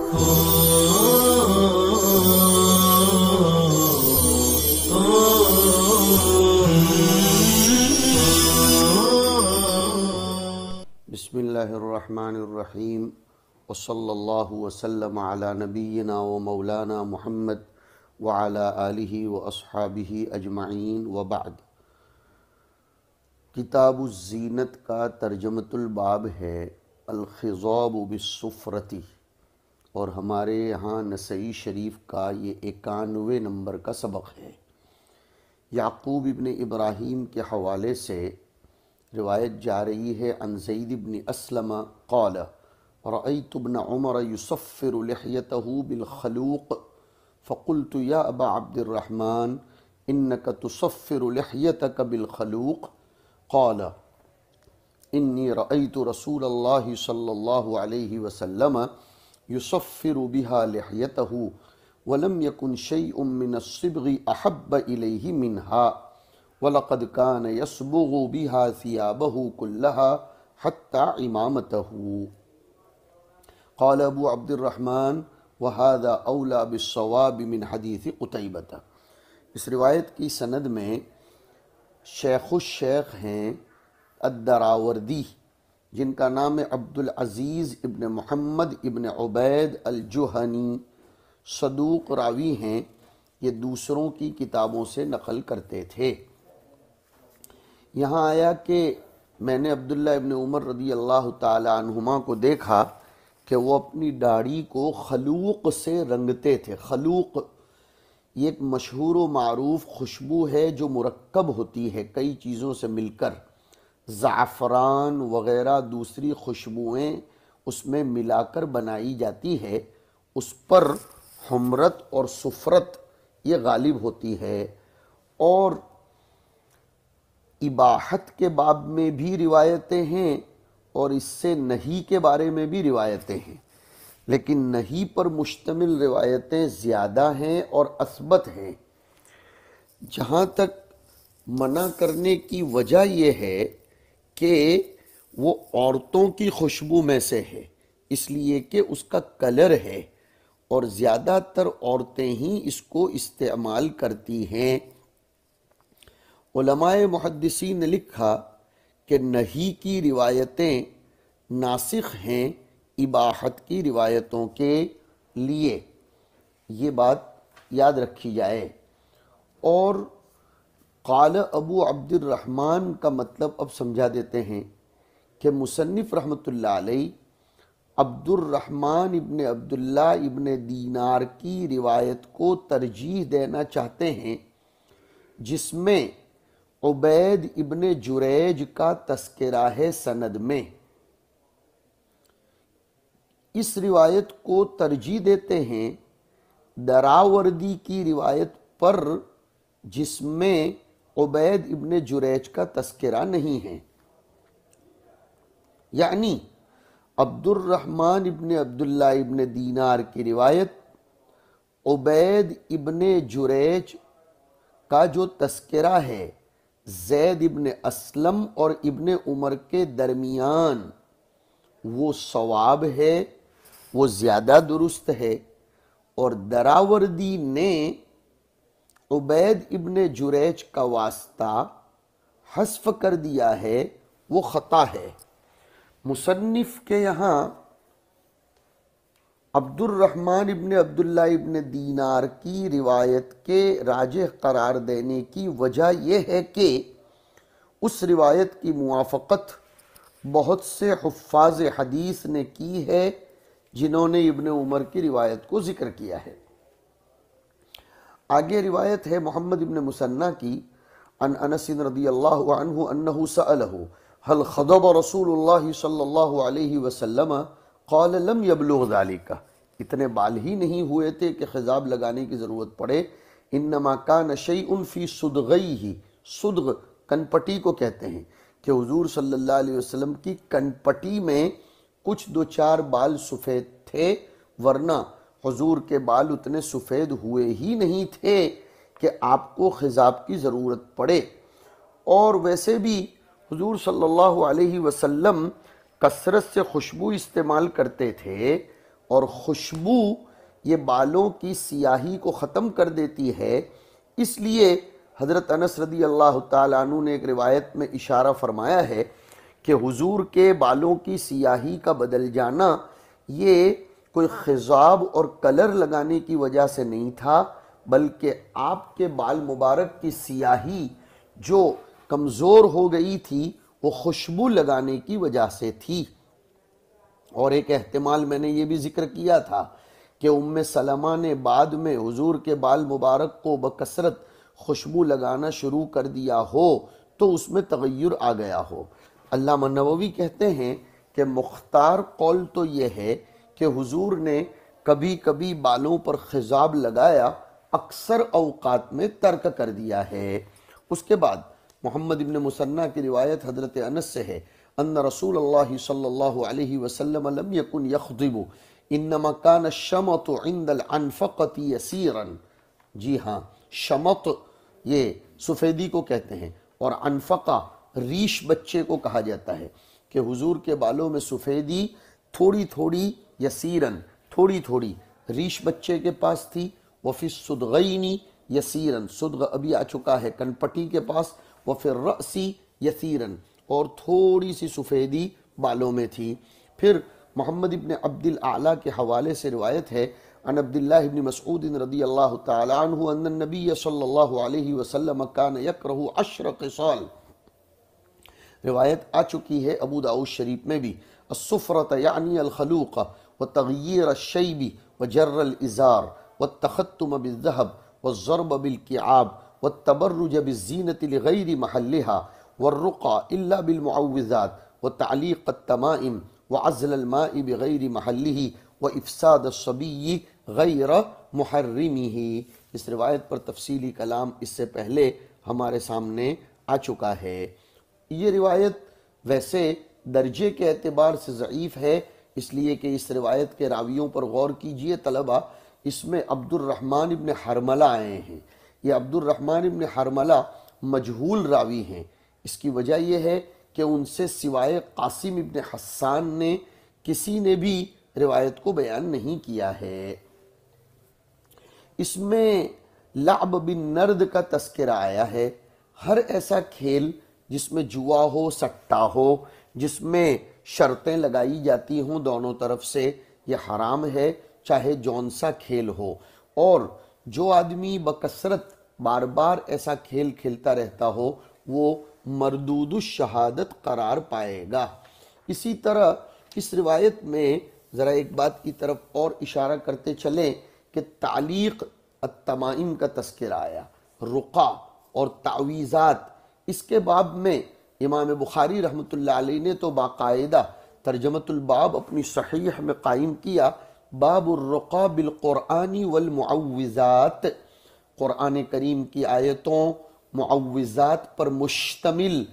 بسم اللہ الرحمن الرحیم وصلی اللہ وسلم علی نبینا و مولانا محمد وعلی آلہ و اصحابہ اجمعین وبعد۔ کتاب الزینت کا ترجمۃ الباب ہے الخضاب بالصفرتی، اور ہمارے یہاں نسائی شریف کا یہ 91 نمبر کا سبق ہے۔ یعقوب ابن ابراہیم کے حوالے سے روایت جا رہی ہے عن زید بن اسلم قال رأيت ابن عمر يصفر لحيته بالخلوق فقلت يا ابا عبد الرحمن انك تصفر لحيتك بالخلوق قال اني رأيت رسول الله صلى الله عليه وسلم يصفر بها لحيته ولم يكن شيء من الصبغ احب اليه منها وَلَقَدْ كَانَ يَصْبُغُ بِهَا ثِيَابَهُ كُلَّهَا حَتَّى عِمَامَتَهُ قال ابو عبد الرحمن وَهَذَا أَوْلَى بِالصَّوَابِ مِنْ حَدِيثِ قُتَيْبَةَ۔ اس روایت کی سند میں شیخ الشیخ ہیں الدراوردی، جن کا نام عبد العزیز ابن محمد ابن عبید الجہنی، صدوق راوی ہیں، یہ دوسروں کی کتابوں سے نقل کرتے تھے۔ یہاں آیا کہ میں نے عبداللہ ابن عمر رضی اللہ تعالی عنہما کو دیکھا کہ وہ اپنی داڑھی کو خلوق سے رنگتے تھے۔ خلوق یہ ایک مشہور و معروف خوشبو ہے جو مرکب ہوتی ہے کئی چیزوں سے مل کر، زعفران وغیرہ دوسری خوشبوئیں اس میں ملا کر بنائی جاتی ہے، اس پر حمرت اور صفرت یہ غالب ہوتی ہے۔ اور اباحت کے باب میں بھی روایتیں ہیں اور اس سے نہی کے بارے میں بھی روایتیں ہیں، لیکن نہی پر مشتمل روایتیں زیادہ ہیں اور اثبت ہیں۔ جہاں تک منع کرنے کی وجہ یہ ہے کہ وہ عورتوں کی خوشبو میں سے ہے، اس لیے کہ اس کا کلر ہے اور زیادہ تر عورتیں ہی اس کو استعمال کرتی ہیں۔ علماء محدثین نے لکھا کہ نہی کی روایتیں ناسخ ہیں اباحت کی روایتوں کے لیے، یہ بات یاد رکھی جائے۔ اور قال ابو عبد الرحمن کا مطلب اب سمجھا دیتے ہیں کہ مصنف رحمۃ اللہ علیہ عبد الرحمن ابن عبداللہ ابن دینار کی روایت کو ترجیح دینا چاہتے ہیں، جس میں عبید ابن جریج کا تذکرہ ہے سند میں۔ اس روایت کو ترجیح دیتے ہیں دراوردی کی روایت پر، جس میں عبید ابن جریج کا تذکرہ نہیں ہے۔ یعنی عبد الرحمن ابن عبداللہ ابن دینار کی روایت عبید ابن جریج کا جو تذکرہ ہے زید ابن اسلم اور ابن عمر کے درمیان، وہ صواب ہے، وہ زیادہ درست ہے، اور دراوردی نے عبید ابن جریج کا واسطہ حذف کر دیا ہے، وہ خطا ہے۔ مصنف کے یہاں عبد الرحمن ابن عبداللہ ابن دینار کی روایت کے راجح قرار دینے کی وجہ یہ ہے کہ اس روایت کی موافقت بہت سے حفاظ حدیث نے کی ہے جنہوں نے ابن عمر کی روایت کو ذکر کیا ہے۔ آگے روایت ہے محمد ابن مثنیٰ کی عن انس رضی اللہ عنہ انہ سألہ هل خضب رسول اللہ صلی اللہ علیہ وسلم قال لم یبلغ ذالک، اتنے بال ہی نہیں ہوئے تھے کہ خضاب لگانے کی ضرورت پڑے، انما کان شیء فی صدغیہ، صدغ کنپٹی کو کہتے ہیں کہ حضور صلی اللہ علیہ وسلم کی کنپٹی میں کچھ دو چار بال سفید تھے، ورنہ حضور کے بال اتنے سفید ہوئے ہی نہیں تھے کہ آپ کو خضاب کی ضرورت پڑے۔ اور ویسے بھی حضور صلی اللہ علیہ وسلم کثرت سے خوشبو استعمال کرتے تھے، اور خوشبو یہ بالوں کی سیاہی کو ختم کر دیتی ہے، اس لیے حضرت انس رضی اللہ تعالیٰ عنہ نے ایک روایت میں اشارہ فرمایا ہے کہ حضور کے بالوں کی سیاہی کا بدل جانا یہ کوئی خضاب اور کلر لگانے کی وجہ سے نہیں تھا، بلکہ آپ کے بال مبارک کی سیاہی جو کمزور ہو گئی تھی وہ خوشبو لگانے کی وجہ سے تھی۔ اور ایک احتمال میں نے یہ بھی ذکر کیا تھا کہ ام سلمہ نے بعد میں حضور کے بال مبارک کو بکثرت خوشبو لگانا شروع کر دیا ہو تو اس میں تغیر آ گیا ہو۔ علامہ نووی کہتے ہیں کہ مختار قول تو یہ ہے کہ حضور نے کبھی کبھی بالوں پر خضاب لگایا، اکثر اوقات میں ترک کر دیا ہے۔ اس کے بعد محمد ابن مثنیٰ کی روایت حضرت انس سے ہے ان رسول اللہ صلی اللہ علیہ وسلم لم یکن یخضب انما کان الشمط عند العنفقۃ یسیرا۔ جی ہاں، شمط یہ سفیدی کو کہتے ہیں اور عنفقہ ریش بچے کو کہا جاتا ہے کہ حضور کے بالوں میں سفیدی تھوڑی تھوڑی یسیرن تھوڑی تھوڑی ریش بچے کے پاس تھی، وفی الصدغین یسیرن صدغ ابھی آ چکا ہے کن پٹی کے پاس، وفی الرأس یسیرن اور تھوڑی سی سفیدی بالوں میں تھی۔ پھر محمد ابن عبد الاعلیٰ کے حوالے سے روایت ہے عن عبداللہ ابن مسعود رضی اللہ تعالی عنہ ان النبی صلی اللہ علیہ وسلم کان یکرہ 10 خصال۔ روایت آ چکی ہے ابو داؤد شریف میں بھی، الصفرۃ یعنی الخلوق وتغییر الشیب وجر الازار والتختم بالذهب والضرب بالکعاب والتبرج بالزینة لغیر محلها والرقى الا بالمعوذات وتعلیق التمائم وعزل الماء بغیر محله وافساد الصبی غیر محرمه۔ اس روایت پر تفصیلی کلام اس سے پہلے ہمارے سامنے آ چکا ہے۔ یہ روایت ویسے درجے کے اعتبار سے ضعیف ہے، اس لیے کہ اس روایت کے راویوں پر غور کیجئے طلبہ، اس میں عبد الرحمن ابن حرملہ آئے ہیں۔ یہ عبد الرحمن ابن حرملہ مجہول راوی ہیں۔ اس کی وجہ یہ ہے کہ ان سے سوائے قاسم ابن حسان نے کسی نے بھی روایت کو بیان نہیں کیا ہے۔ اس میں لعب بن نرد کا تذکرہ آیا ہے۔ ہر ایسا کھیل جس میں جوا ہو، سٹا ہو، جس میں شرطیں لگائی جاتی ہوں دونوں طرف سے، یہ حرام ہے، چاہے جون سا کھیل ہو۔ اور جو آدمی بکثرت بار بار ایسا کھیل کھیلتا رہتا ہو وہ مردود الشہادت قرار پائے گا۔ اسی طرح اس روایت میں ذرا ایک بات کی طرف اور اشارہ کرتے چلیں کہ تعلیق التمائم کا تذکرہ آیا، رقع اور تعویذات۔ اس کے باب میں امام بخاری رحمۃ اللہ علیہ نے تو باقاعدہ ترجمۃ الباب اپنی صحیح میں قائم کیا، باب الرقى بالقرآن والمعوذات، قرآن کریم کی آیتوں معوذات پر مشتمل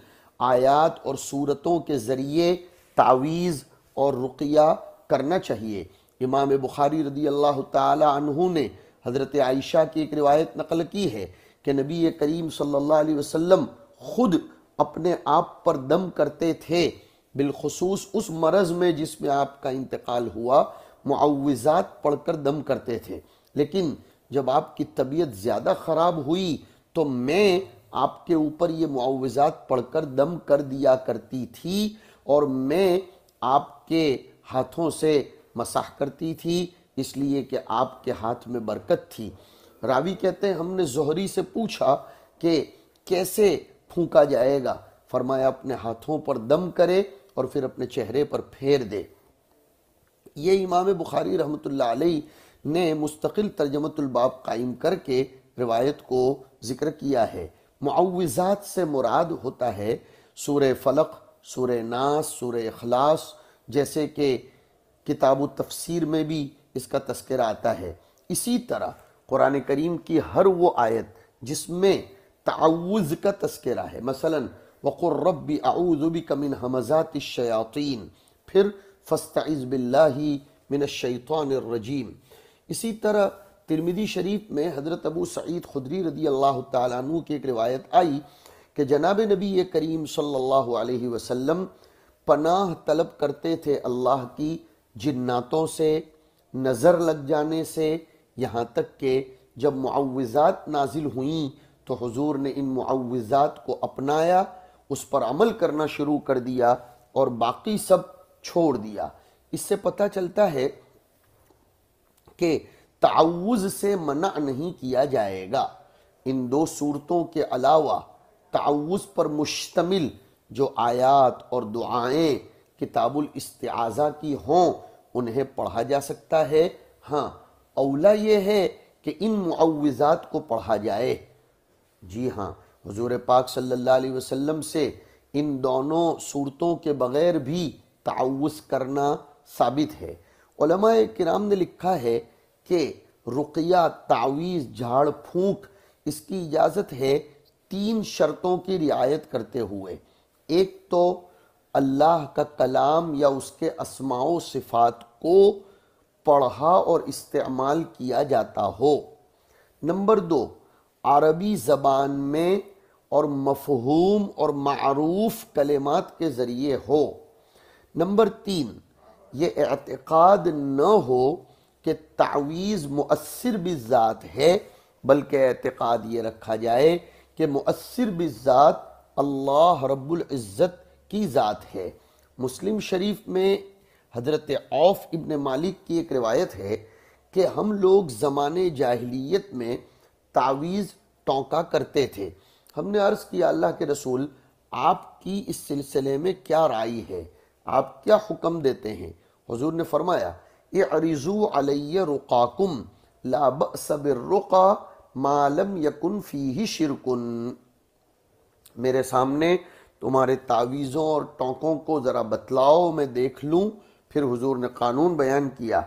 آیات اور صورتوں کے ذریعے تعویذ اور رقیہ کرنا چاہیے۔ امام بخاری رضی اللہ تعالی عنہ نے حضرت عائشہ کی ایک روایت نقل کی ہے کہ نبی کریم صلی اللہ علیہ وسلم خود اپنے آپ پر دم کرتے تھے، بالخصوص اس مرض میں جس میں آپ کا انتقال ہوا معوذات پڑھ کر دم کرتے تھے، لیکن جب آپ کی طبیعت زیادہ خراب ہوئی تو میں آپ کے اوپر یہ معوذات پڑھ کر دم کر دیا کرتی تھی اور میں آپ کے ہاتھوں سے مسح کرتی تھی، اس لیے کہ آپ کے ہاتھ میں برکت تھی۔ راوی کہتے ہیں ہم نے زہری سے پوچھا کہ کیسے پھونکا جائے گا، فرمایا اپنے ہاتھوں پر دم کرے اور پھر اپنے چہرے پر پھیر دے۔ یہ امام بخاری رحمۃ اللہ علیہ نے مستقل ترجمۃ الباب قائم کر کے روایت کو ذکر کیا ہے۔ معوذات سے مراد ہوتا ہے سورہ فلق، سورہ ناس، سورہ اخلاص، جیسے کہ کتاب التفسیر میں بھی اس کا تذکرہ آتا ہے۔ اسی طرح قرآن کریم کی ہر وہ آیت جس میں تعوذ کا تذکرہ ہے، مثلا وَقُلْ رَبِّ أَعُوذُ بِكَ مِنْ هَمَزَاتِ الشَّيَاطِينِ، پھر فَاسْتَعِذْ بِاللَّهِ مِنَ الشَّيْطَانِ الرَّجِيمِ۔ اسی طرح ترمذی شریف میں حضرت ابو سعید خدری رضی اللہ تعالیٰ عنہ کی ایک روایت آئی کہ جناب نبی کریم صلی اللہ علیہ وسلم پناہ طلب کرتے تھے اللہ کی جناتوں سے، نظر لگ جانے سے، یہاں تک کہ جب معوذات نازل ہوئیں تو حضور نے ان معوذات کو اپنایا، اس پر عمل کرنا شروع کر دیا اور باقی سب چھوڑ دیا۔ اس سے پتہ چلتا ہے کہ تعوذ سے منع نہیں کیا جائے گا۔ ان دو صورتوں کے علاوہ تعوذ پر مشتمل جو آیات اور دعائیں کتاب الاستعاذہ کی ہوں انہیں پڑھا جا سکتا ہے۔ ہاں، اولا یہ ہے کہ ان معوذات کو پڑھا جائے۔ جی ہاں، حضور پاک صلی اللہ علیہ وسلم سے ان دونوں صورتوں کے بغیر بھی تعوذ کرنا ثابت ہے۔ علماء کرام نے لکھا ہے کہ رقیہ، تعویذ، جھاڑ پھونک، اس کی اجازت ہے 3 شرطوں کی رعایت کرتے ہوئے۔ ایک تو اللہ کا کلام یا اس کے اسماء و صفات کو پڑھا اور استعمال کیا جاتا ہو۔ نمبر 2، عربی زبان میں اور مفہوم اور معروف کلمات کے ذریعے ہو۔ نمبر 3، یہ اعتقاد نہ ہو کہ تعویذ مؤثر بالذات ہے، بلکہ اعتقاد یہ رکھا جائے کہ مؤثر بالذات اللہ رب العزت کی ذات ہے۔ مسلم شریف میں حضرت عوف ابن مالک کی ایک روایت ہے کہ ہم لوگ زمانے جاہلیت میں تعویذ ٹونکا کرتے تھے۔ ہم نے عرض کیا اللہ کے رسول، آپ کی اس سلسلے میں کیا رائے ہے، آپ کیا حکم دیتے ہیں؟ حضور نے فرمایا اعرضوا علی رقاکم لا بأس بالرقا ما لم یکن فیہ شرک۔ میرے سامنے تمہارے تعویذوں اور ٹونکوں کو ذرا بتلاؤ، میں دیکھ لوں۔ پھر حضور نے قانون بیان کیا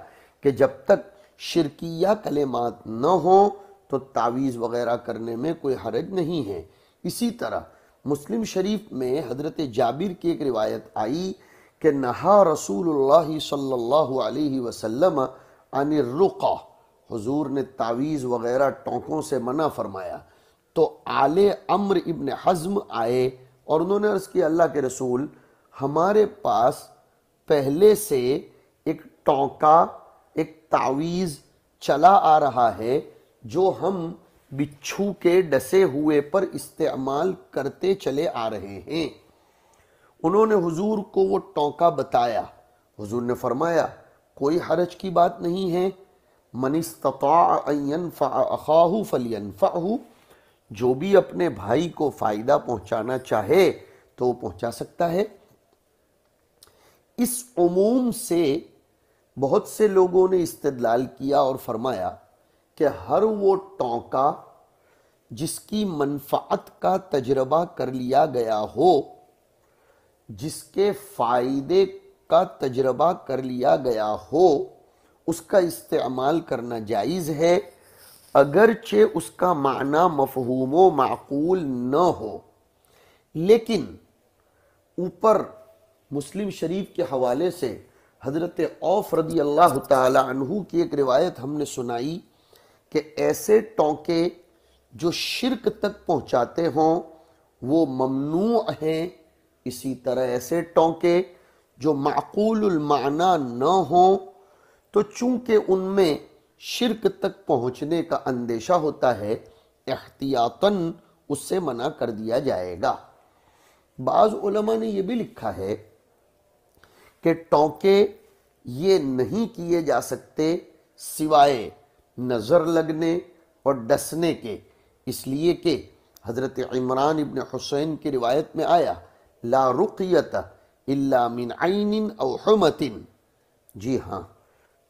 کہ جب تک شرکیہ کلمات نہ ہوں تو تعویذ وغیرہ کرنے میں کوئی حرج نہیں ہے۔ اسی طرح مسلم شریف میں حضرت جابر کی ایک روایت آئی کہ نہا رسول اللہ صلی اللہ علیہ وسلم عن الرقا، حضور نے تعویذ وغیرہ ٹونکوں سے منع فرمایا۔ تو آل عمر ابن حزم آئے اور انہوں نے عرض کیا اللہ کے رسول، ہمارے پاس پہلے سے ایک ٹونکا، ایک تعویذ چلا آ رہا ہے جو ہم بچھو کے ڈسے ہوئے پر استعمال کرتے چلے آ رہے ہیں۔ انہوں نے حضور کو وہ ٹونکا بتایا۔ حضور نے فرمایا کوئی حرج کی بات نہیں ہے، من استطاع ان ينفع اخاہ فلینفعہ، جو بھی اپنے بھائی کو فائدہ پہنچانا چاہے تو وہ پہنچا سکتا ہے۔ اس عموم سے بہت سے لوگوں نے استدلال کیا اور فرمایا کہ ہر وہ ٹونکا جس کی منفعت کا تجربہ کر لیا گیا ہو، جس کے فائدے کا تجربہ کر لیا گیا ہو، اس کا استعمال کرنا جائز ہے، اگرچہ اس کا معنی مفہوم و معقول نہ ہو۔ لیکن اوپر مسلم شریف کے حوالے سے حضرت عوف رضی اللہ تعالی عنہ کی ایک روایت ہم نے سنائی کہ ایسے ٹونکے جو شرک تک پہنچاتے ہوں وہ ممنوع ہیں، اسی طرح ایسے ٹونکے جو معقول المعنی نہ ہوں تو چونکہ ان میں شرک تک پہنچنے کا اندیشہ ہوتا ہے، احتیاطاً اس سے منع کر دیا جائے گا۔ بعض علماء نے یہ بھی لکھا ہے کہ ٹونکے یہ نہیں کیے جا سکتے سوائے نظر لگنے اور ڈسنے کے، اس لیے کہ حضرت عمران ابن حسین کی روایت میں آیا لا رقیت الا من عین او حمت۔ جی ہاں،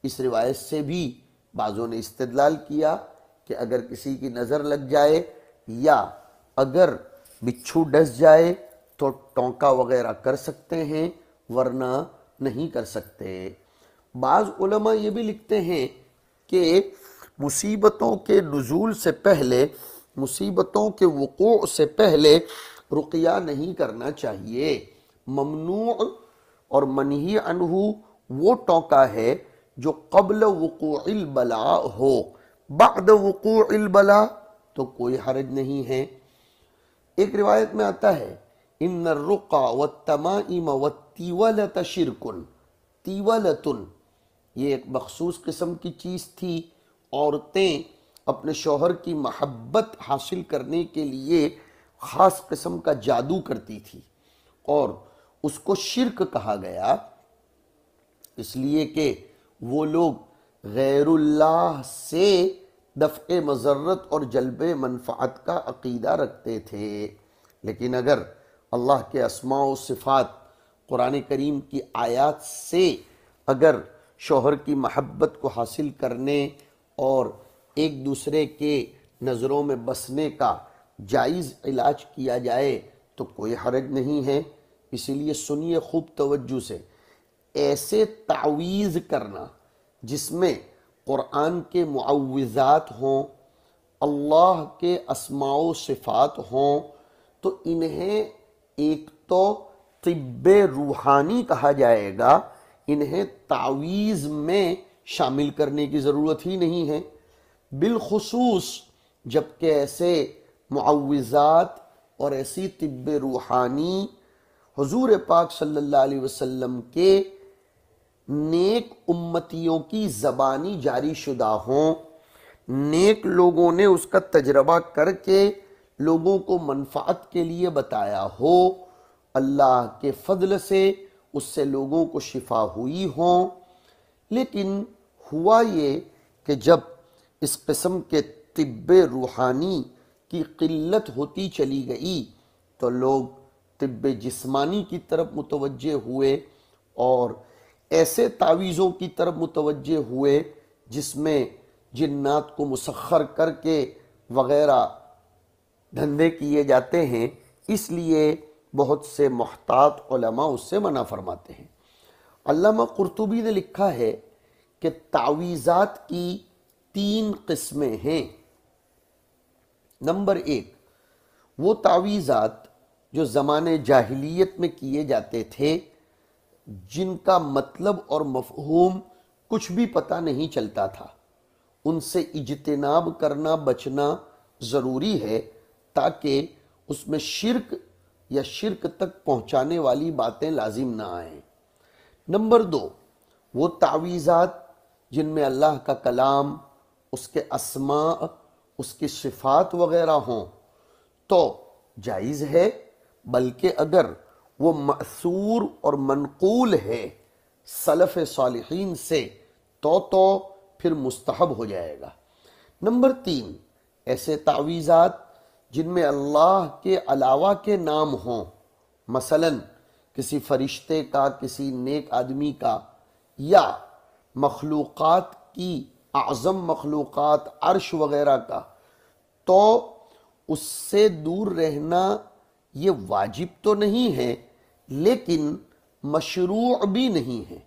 اس روایت سے بھی بعضوں نے استدلال کیا کہ اگر کسی کی نظر لگ جائے یا اگر بچھو ڈس جائے تو ٹونکا وغیرہ کر سکتے ہیں، ورنہ نہیں کر سکتے۔ بعض علماء یہ بھی لکھتے ہیں کہ مصیبتوں کے نزول سے پہلے، مصیبتوں کے وقوع سے پہلے رقیہ نہیں کرنا چاہیے۔ ممنوع اور منہی عنہ وہ ٹونکا ہے جو قبل وقوع البلاء ہو، بعد وقوع البلاء تو کوئی حرج نہیں ہے۔ ایک روایت میں آتا ہے ان الرقى والتمائم والتیولۃ شرک، تیولۃ یہ ایک مخصوص قسم کی چیز تھی۔ عورتیں اپنے شوہر کی محبت حاصل کرنے کے لیے خاص قسم کا جادو کرتی تھی، اور اس کو شرک کہا گیا، اس لیے کہ وہ لوگ غیر اللہ سے دفع مضرت اور جلب منفعت کا عقیدہ رکھتے تھے۔ لیکن اگر اللہ کے اسماء و صفات قرآن کریم کی آیات سے اگر شوہر کی محبت کو حاصل کرنے اور ایک دوسرے کے نظروں میں بسنے کا جائز علاج کیا جائے تو کوئی حرج نہیں ہے۔ اسی لیے سنیے خوب توجہ سے، ایسے تعویذ کرنا جس میں قرآن کے معوذات ہوں، اللہ کے اسماء و صفات ہوں، تو انہیں ایک تو طب روحانی کہا جائے گا، انہیں تعویذ میں شامل کرنے کی ضرورت ہی نہیں ہے۔ بالخصوص جبکہ ایسے معوذات اور ایسی طب روحانی حضور پاک صلی اللہ علیہ وسلم کے نیک امتیوں کی زبانی جاری شدہ ہوں، نیک لوگوں نے اس کا تجربہ کر کے لوگوں کو منفعت کے لیے بتایا ہو، اللہ کے فضل سے اس سے لوگوں کو شفا ہوئی ہوں۔ لیکن ہوا یہ کہ جب اس قسم کے طب روحانی کی قلت ہوتی چلی گئی تو لوگ طب جسمانی کی طرف متوجہ ہوئے اور ایسے تعویذوں کی طرف متوجہ ہوئے جس میں جنات کو مسخر کر کے وغیرہ دھندے کیے جاتے ہیں، اس لیے بہت سے محتاط علماء اس سے منع فرماتے ہیں۔ علامہ قرطبی نے لکھا ہے کہ تعویذات کی 3 قسمیں ہیں۔ نمبر 1، وہ تعویذات جو زمانے جاہلیت میں کیے جاتے تھے، جن کا مطلب اور مفہوم کچھ بھی پتہ نہیں چلتا تھا، ان سے اجتناب کرنا، بچنا ضروری ہے تاکہ اس میں شرک یا شرک تک پہنچانے والی باتیں لازم نہ آئیں۔ نمبر 2، وہ تعویذات جن میں اللہ کا کلام، اس کے اسماء، اس کی صفات وغیرہ ہوں تو جائز ہے، بلکہ اگر وہ مأثور اور منقول ہے سلف صالحین سے تو پھر مستحب ہو جائے گا۔ نمبر 3، ایسے تعویذات جن میں اللہ کے علاوہ کے نام ہوں، مثلا کسی فرشتے کا، کسی نیک آدمی کا، یا مخلوقات کی اعظم مخلوقات عرش وغیرہ کا، تو اس سے دور رہنا یہ واجب تو نہیں ہے لیکن مشروع بھی نہیں ہے۔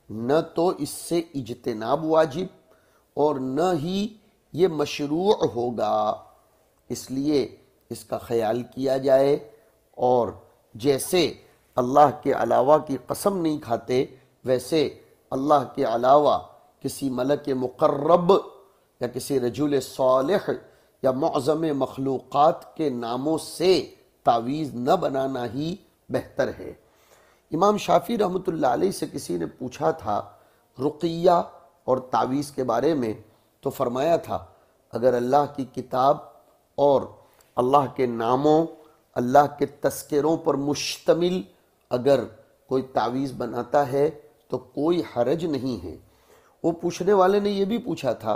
نہ تو اس سے اجتناب واجب اور نہ ہی یہ مشروع ہوگا، اس لیے اس کا خیال کیا جائے، اور جیسے اللہ کے علاوہ کی قسم نہیں کھاتے ویسے اللہ کے علاوہ کسی ملک مقرب یا کسی رجل صالح یا معظم مخلوقات کے ناموں سے تعویذ نہ بنانا ہی بہتر ہے۔ امام شافعی رحمۃ اللہ علیہ سے کسی نے پوچھا تھا رقیہ اور تعویذ کے بارے میں، تو فرمایا تھا اگر اللہ کی کتاب اور اللہ کے ناموں، اللہ کے تذکروں پر مشتمل اگر کوئی تعویذ بناتا ہے تو کوئی حرج نہیں ہے۔ وہ پوچھنے والے نے یہ بھی پوچھا تھا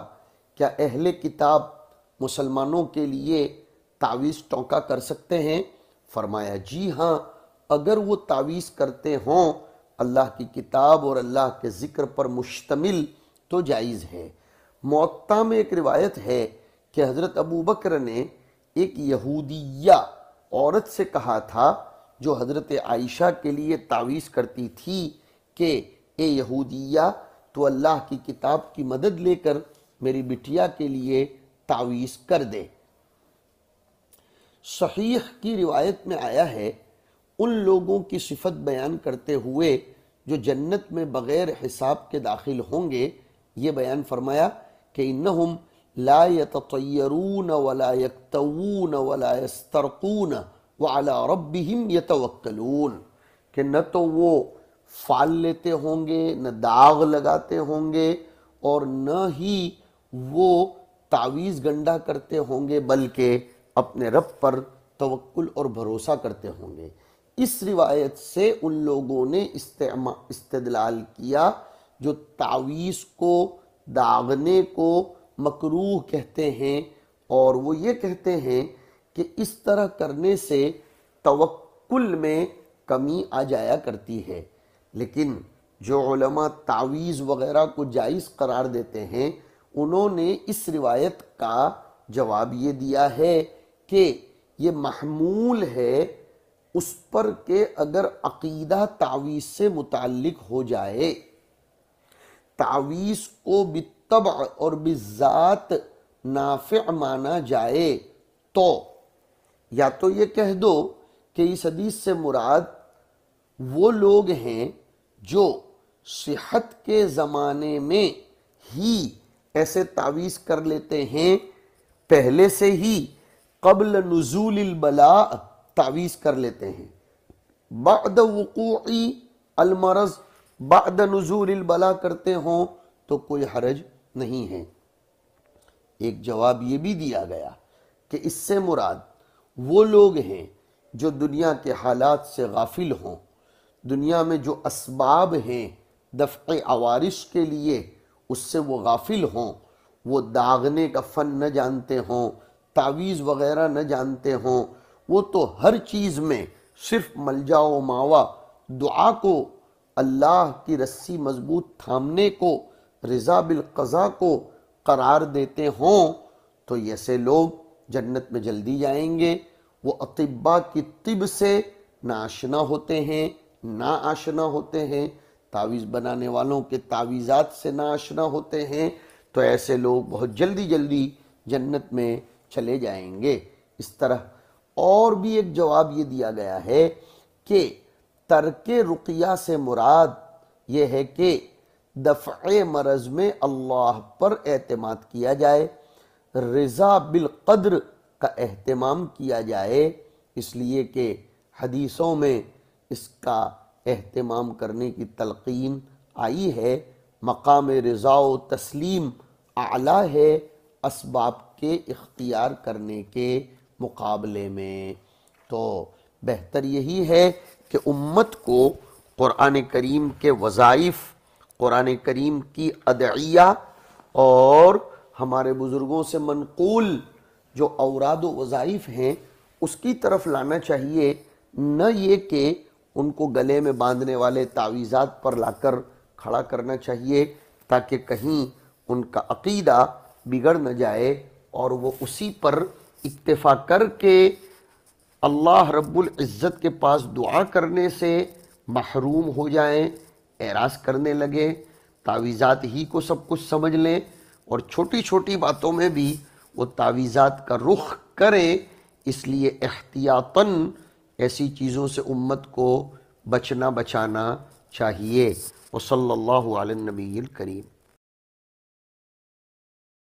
کیا اہل کتاب مسلمانوں کے لیے تعویذ ٹونکا کر سکتے ہیں؟ فرمایا جی ہاں، اگر وہ تعویذ کرتے ہوں اللہ کی کتاب اور اللہ کے ذکر پر مشتمل تو جائز ہے۔ موطا میں ایک روایت ہے کہ حضرت ابو بکر نے ایک یہودیہ عورت سے کہا تھا جو حضرت عائشہ کے لیے تعویذ کرتی تھی کہ اے یہودیہ تو اللہ کی کتاب کی مدد لے کر میری بٹیا کے لیے تعویذ کر دے۔ صحیح کی روایت میں آیا ہے ان لوگوں کی صفت بیان کرتے ہوئے جو جنت میں بغیر حساب کے داخل ہوں گے، یہ بیان فرمایا کہ انہم لا یتطیرون ولا یکتوون ولا یسترقون وعلی ربہم یتوکلون، کہ نہ تو وہ فال لیتے ہوں گے، نہ داغ لگاتے ہوں گے، اور نہ ہی وہ تعویذ گنڈا کرتے ہوں گے، بلکہ اپنے رب پر توکل اور بھروسہ کرتے ہوں گے۔ اس روایت سے ان لوگوں نے استدلال کیا جو تعویذ کو، داغنے کو مکروہ کہتے ہیں، اور وہ یہ کہتے ہیں کہ اس طرح کرنے سے توکل میں کمی آ جایا کرتی ہے۔ لیکن جو علماء تعویذ وغیرہ کو جائز قرار دیتے ہیں، انہوں نے اس روایت کا جواب یہ دیا ہے کہ یہ محمول ہے اس پر کہ اگر عقیدہ تعویذ سے متعلق ہو جائے، تعویذ کو بالطبع اور بالذات نافع مانا جائے، تو یا تو یہ کہہ دو کہ اس حدیث سے مراد وہ لوگ ہیں جو صحت کے زمانے میں ہی ایسے تعویذ کر لیتے ہیں، پہلے سے ہی قبل نزول البلاء تعویذ کر لیتے ہیں، بعد وقوع المرض بعد نزول البلاء کرتے ہوں تو کوئی حرج نہیں ہے۔ ایک جواب یہ بھی دیا گیا کہ اس سے مراد وہ لوگ ہیں جو دنیا کے حالات سے غافل ہوں، دنیا میں جو اسباب ہیں دفع عوارض کے لیے اس سے وہ غافل ہوں، وہ داغنے کا فن نہ جانتے ہوں، تعویذ وغیرہ نہ جانتے ہوں، وہ تو ہر چیز میں صرف ملجا و ماوا دعا کو، اللہ کی رسی مضبوط تھامنے کو، رضا بالقضاء کو قرار دیتے ہوں، تو ایسے لوگ جنت میں جلدی جائیں گے۔ وہ اطباء کی طب سے ناآشنا ہوتے ہیں، ناآشنا ہوتے ہیں، تعویذ بنانے والوں کے تعویذات سے ناآشنا ہوتے ہیں، تو ایسے لوگ بہت جلدی جلدی جنت میں چلے جائیں گے۔ اس طرح اور بھی ایک جواب یہ دیا گیا ہے کہ ترک رقیہ سے مراد یہ ہے کہ دفع مرض میں اللہ پر اعتماد کیا جائے، رضا بالقدر کا اہتمام کیا جائے، اس لیے کہ حدیثوں میں اس کا اہتمام کرنے کی تلقین آئی ہے۔ مقام رضا و تسلیم اعلیٰ ہے اسباب کے اختیار کرنے کے مقابلے میں۔ تو بہتر یہی ہے کہ امت کو قرآن کریم کے وظائف، قرآن کریم کی ادعیہ اور ہمارے بزرگوں سے منقول جو اوراد و وظائف ہیں اس کی طرف لانا چاہیے، نہ یہ کہ ان کو گلے میں باندھنے والے تعویذات پر لا کر کھڑا کرنا چاہیے، تاکہ کہیں ان کا عقیدہ بگڑ نہ جائے اور وہ اسی پر اکتفا کر کے اللہ رب العزت کے پاس دعا کرنے سے محروم ہو جائیں، اعراض کرنے لگے، تعویذات ہی کو سب کچھ سمجھ لیں، اور چھوٹی چھوٹی باتوں میں بھی وہ تعویذات کا رخ کریں۔ اس لیے احتیاطاً ایسی چیزوں سے امت کو بچانا چاہیے۔ وصلی اللہ علی النبی الکریم۔